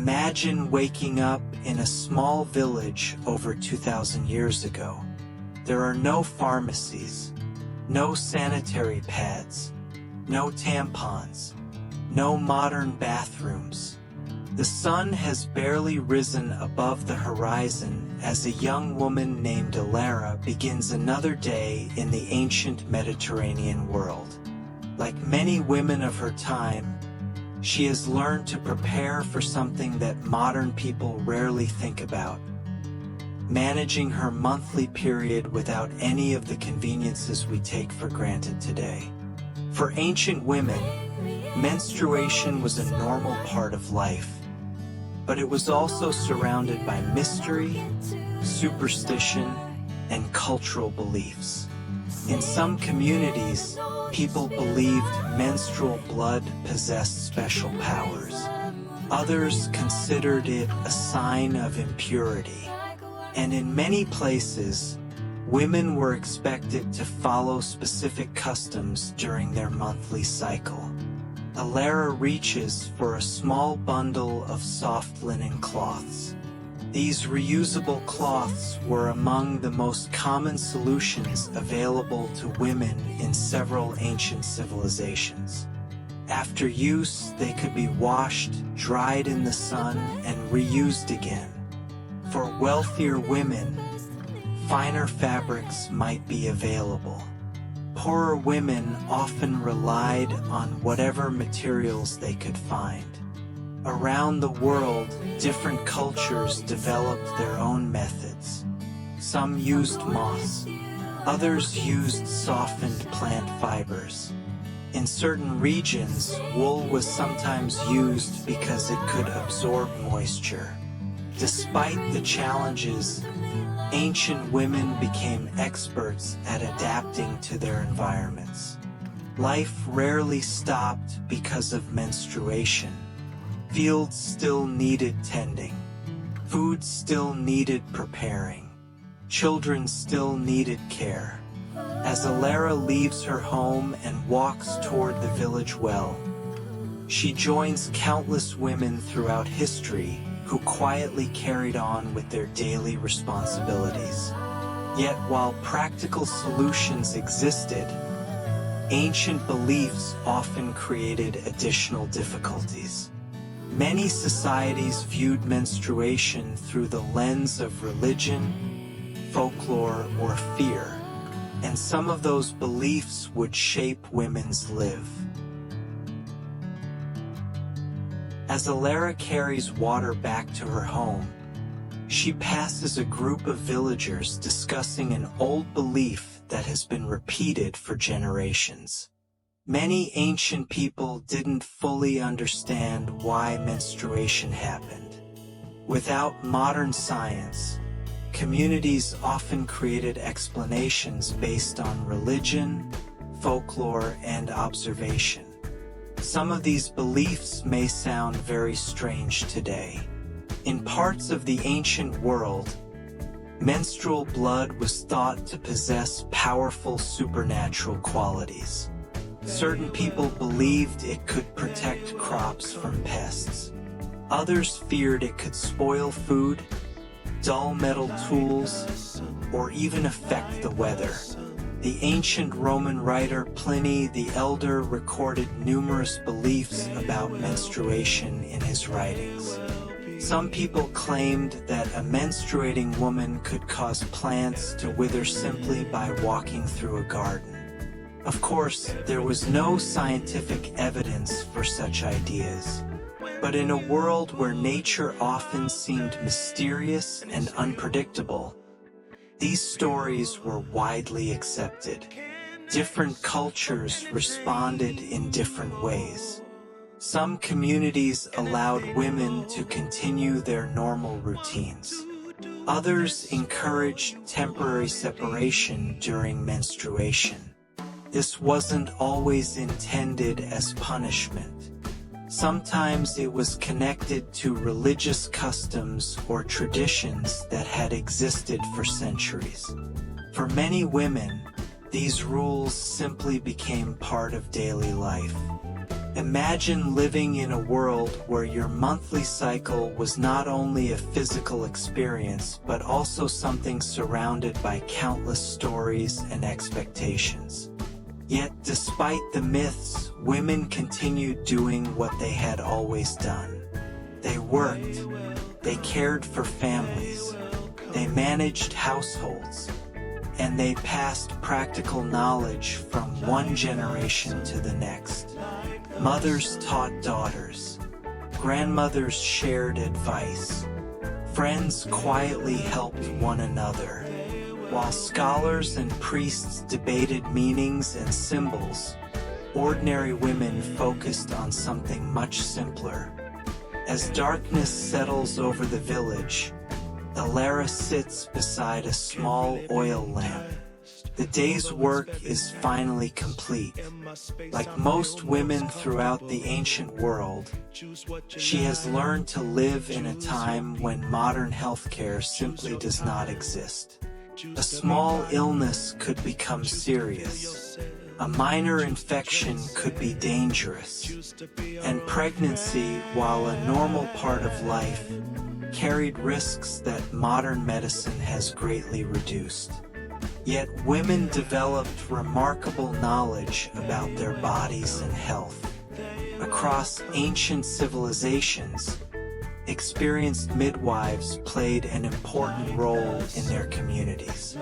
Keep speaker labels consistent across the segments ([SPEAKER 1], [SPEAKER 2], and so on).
[SPEAKER 1] Imagine waking up in a small village over 2,000 years ago. There are no pharmacies, no sanitary pads, no tampons, no modern bathrooms. The sun has barely risen above the horizon as a young woman named Alara begins another day in the ancient Mediterranean world. Like many women of her time, she has learned to prepare for something that modern people rarely think about: managing her monthly period without any of the conveniences we take for granted today. For ancient women, menstruation was a normal part of life, but it was also surrounded by mystery, superstition, and cultural beliefs. In some communities, people believed menstrual blood possessed special powers. Others considered it a sign of impurity. And in many places, women were expected to follow specific customs during their monthly cycle. Alara reaches for a small bundle of soft linen cloths. These reusable cloths were among the most common solutions available to women in several ancient civilizations. After use, they could be washed, dried in the sun, and reused again. For wealthier women, finer fabrics might be available. Poorer women often relied on whatever materials they could find. Around the world, different cultures developed their own methods. Some used moss, others used softened plant fibers. In certain regions, wool was sometimes used because it could absorb moisture. Despite the challenges, ancient women became experts at adapting to their environments. Life rarely stopped because of menstruation. Fields still needed tending. Food still needed preparing. Children still needed care. As Alara leaves her home and walks toward the village well, she joins countless women throughout history who quietly carried on with their daily responsibilities. Yet while practical solutions existed, ancient beliefs often created additional difficulties. Many societies viewed menstruation through the lens of religion, folklore, or fear, and some of those beliefs would shape women's life. As Alara carries water back to her home, she passes a group of villagers discussing an old belief that has been repeated for generations. Many ancient people didn't fully understand why menstruation happened. Without modern science, communities often created explanations based on religion, folklore, and observation. Some of these beliefs may sound very strange today. In parts of the ancient world, menstrual blood was thought to possess powerful supernatural qualities. Certain people believed it could protect crops from pests. Others feared it could spoil food, dull metal tools, or even affect the weather. The ancient Roman writer Pliny the Elder recorded numerous beliefs about menstruation in his writings. Some people claimed that a menstruating woman could cause plants to wither simply by walking through a garden. Of course, there was no scientific evidence for such ideas. But in a world where nature often seemed mysterious and unpredictable, these stories were widely accepted. Different cultures responded in different ways. Some communities allowed women to continue their normal routines. Others encouraged temporary separation during menstruation. This wasn't always intended as punishment. Sometimes it was connected to religious customs or traditions that had existed for centuries. For many women, these rules simply became part of daily life. Imagine living in a world where your monthly cycle was not only a physical experience, but also something surrounded by countless stories and expectations. Yet, despite the myths, women continued doing what they had always done. They worked, they cared for families, they managed households, and they passed practical knowledge from one generation to the next. Mothers taught daughters, grandmothers shared advice, friends quietly helped one another, while scholars and priests debated meanings and symbols. Ordinary women focused on something much simpler. As darkness settles over the village, Alara sits beside a small oil lamp. The day's work is finally complete. Like most women throughout the ancient world, she has learned to live in a time when modern healthcare simply does not exist. A small illness could become serious. A minor infection could be dangerous. And pregnancy, while a normal part of life, carried risks that modern medicine has greatly reduced. Yet women developed remarkable knowledge about their bodies and health. Across ancient civilizations, experienced midwives played an important role in their communities.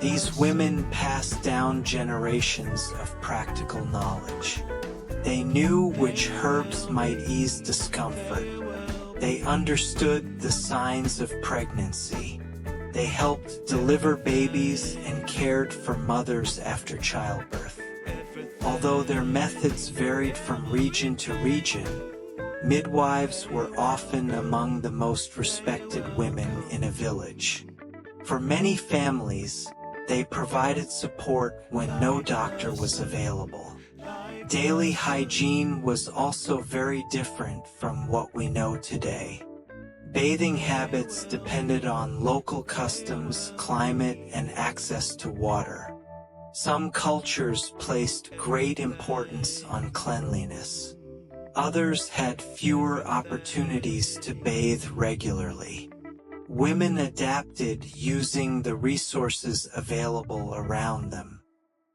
[SPEAKER 1] These women passed down generations of practical knowledge. They knew which herbs might ease discomfort. They understood the signs of pregnancy. They helped deliver babies and cared for mothers after childbirth. Although their methods varied from region to region, midwives were often among the most respected women in a village. For many families, they provided support when no doctor was available. Daily hygiene was also very different from what we know today. Bathing habits depended on local customs, climate, and access to water. Some cultures placed great importance on cleanliness. Others had fewer opportunities to bathe regularly. Women adapted using the resources available around them.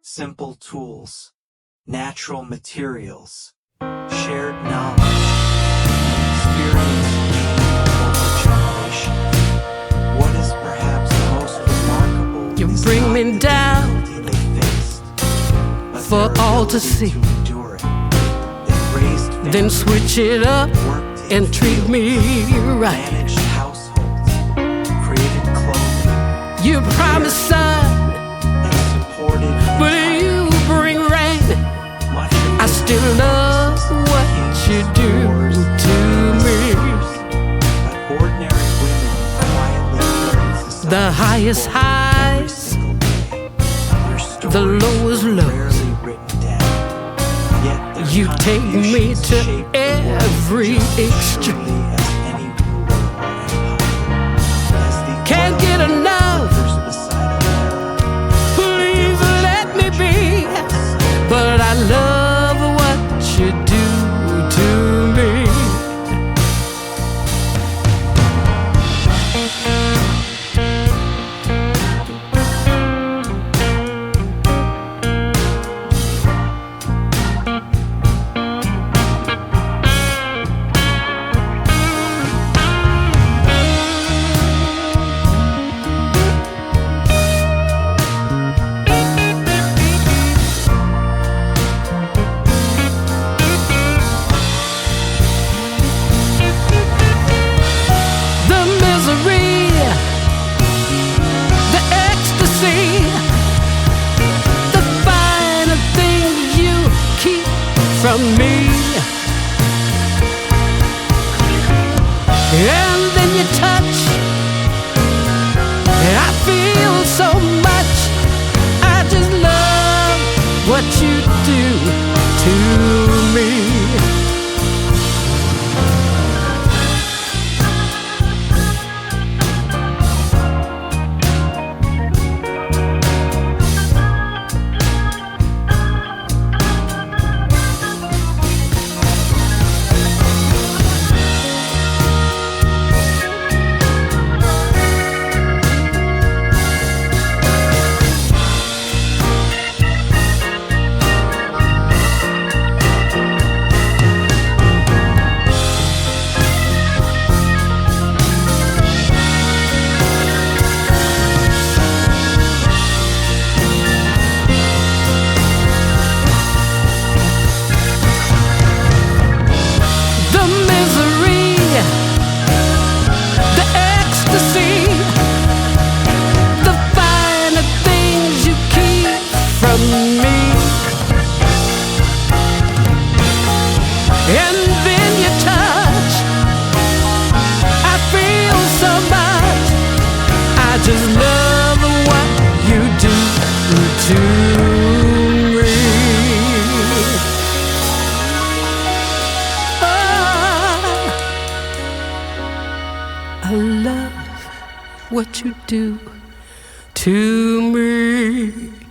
[SPEAKER 1] Simple tools, natural materials, shared knowledge, experience gained over generations. What is perhaps most remarkable
[SPEAKER 2] You
[SPEAKER 1] is
[SPEAKER 2] bring
[SPEAKER 1] not
[SPEAKER 2] me
[SPEAKER 1] the
[SPEAKER 2] down
[SPEAKER 1] difficulty they faced, but
[SPEAKER 2] for
[SPEAKER 1] their
[SPEAKER 2] all to
[SPEAKER 1] ability
[SPEAKER 2] see.
[SPEAKER 1] to endure it. They raised
[SPEAKER 2] Then
[SPEAKER 1] families,
[SPEAKER 2] switch it up
[SPEAKER 1] worked in
[SPEAKER 2] and treat
[SPEAKER 1] fields,
[SPEAKER 2] me right.
[SPEAKER 1] managed households, created clothing,
[SPEAKER 2] You promised sun,
[SPEAKER 1] and supported
[SPEAKER 2] but
[SPEAKER 1] entire
[SPEAKER 2] you bring rain.
[SPEAKER 1] much of
[SPEAKER 2] I
[SPEAKER 1] this
[SPEAKER 2] still love what you do to me.
[SPEAKER 1] But ordinary women quietly carried society
[SPEAKER 2] The highest
[SPEAKER 1] forward every
[SPEAKER 2] highs,
[SPEAKER 1] single day. Their stories
[SPEAKER 2] the lowest
[SPEAKER 1] were
[SPEAKER 2] lows.
[SPEAKER 1] rarely written down. Yet their
[SPEAKER 2] You take me
[SPEAKER 1] contributions
[SPEAKER 2] to
[SPEAKER 1] shaped the world
[SPEAKER 2] every
[SPEAKER 1] just as
[SPEAKER 2] extreme.
[SPEAKER 1] surely as any ruler or empire. As the
[SPEAKER 2] Can't
[SPEAKER 1] oil
[SPEAKER 2] get
[SPEAKER 1] lamp
[SPEAKER 2] enough.
[SPEAKER 1] flickers beside Alara,
[SPEAKER 2] Please let me be, but I love what you do to me. The misery, the ecstasy, the finer things you keep from me. And then you touch, I feel so much. I just love what you do to me. I love what you do to me.